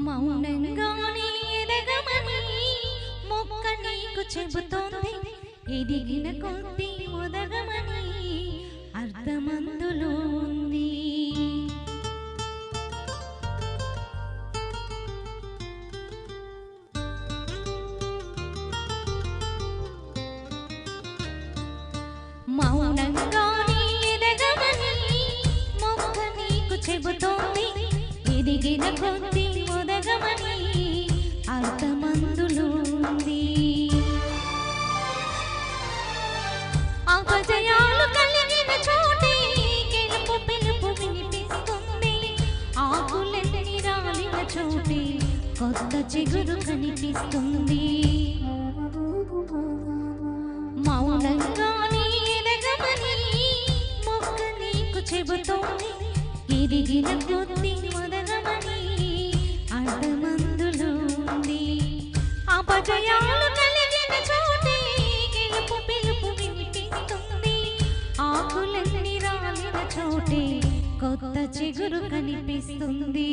మౌనంగానే ఎదగమని మొక్క నీకు చెబుతోంది. ఎదిగిన కొద్దీ ఒదగమని అర్థమందులో ఉంది. మౌనంగానే ఎదగమని మొక్క నీకు చెబుతోంది. ఎదిగిన కొద్దీ ఒదగమని అర్థమందులో ఉంది. అపజయాలు కలిగిన చోటే గెలుపు పిలుపు వినిపిస్తుంది. ఆకులెన్ని రాలిన చోటే కొత్త చిగురు కనిపిస్తుంది. మౌనంగానే ఎదగమని మొక్క నీకు చెబుతోంది. ఎదిగిన కొద్దీ ఒదగమని అర్థమందులో ఉంది. అపజయాలు కలిగిన చోటే గెలుపు పిలుపు వినిపిస్తుంది. ఆకులన్నీ రాలిన చోటే కొత్త చిగురు కనిపిస్తుంది.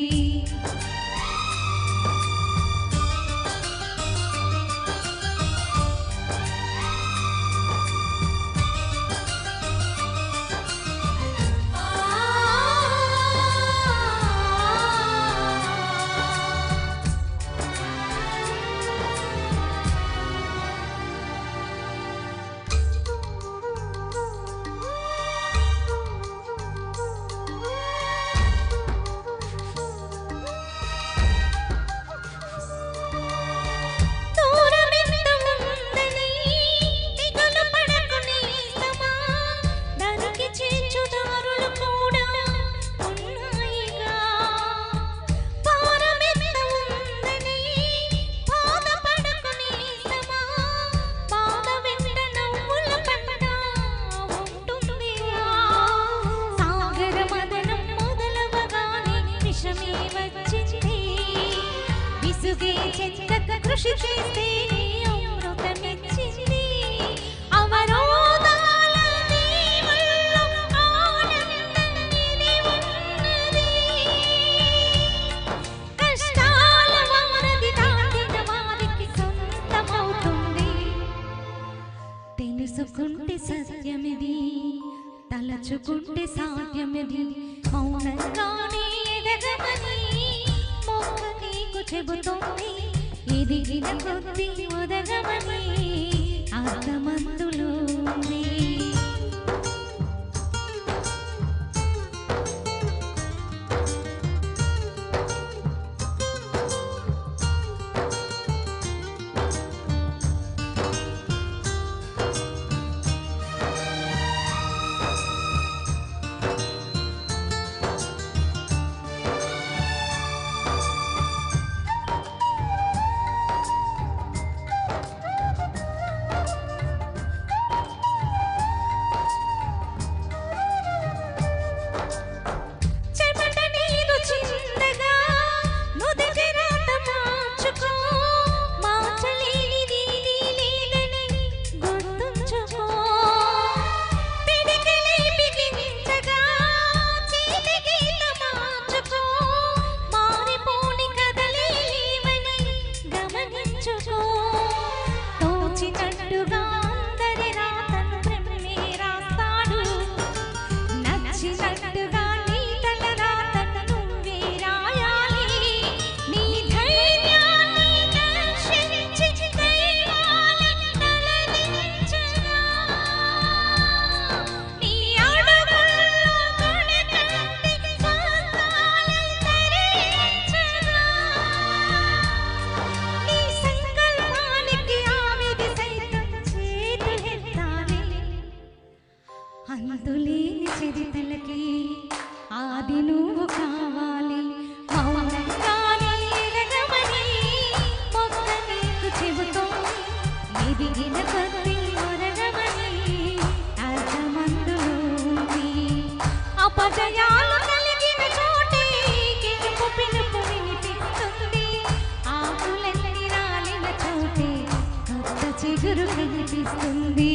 కృషి చేస్తే అమృతమిచ్చింది. అవరోధాల దీవుల్లో ఆనందం ఇది ఉన్నది. కష్టాల వారధి దాటిన వారికి సొంతమవుతుంది. తెలుసుకుంటే సత్యమిది, తలచుకుంటే సాధ్యమిది. మౌనంగానే ఎదగమని మొక్క నీకు చెబుతోంది. ఎదిగిన కొద్దీ ఒదగమని అర్థమందులో ఉంది. అంతులేని చరితలకి ఆది నువ్వు కావాలి. మౌనంగానే ఎదగమని మొక్క నీకు చెబుతోంది. ఎదిగిన కొద్దీ ఒదగమని అర్థమందులో ఉంది. అపజయాలు కలిగిన చోటే గెలుపు పిలుపు వినిపిస్తుంది. ఆకులన్నీ రాలిన చోటే కొత్త చిగురు కనిపిస్తుంది.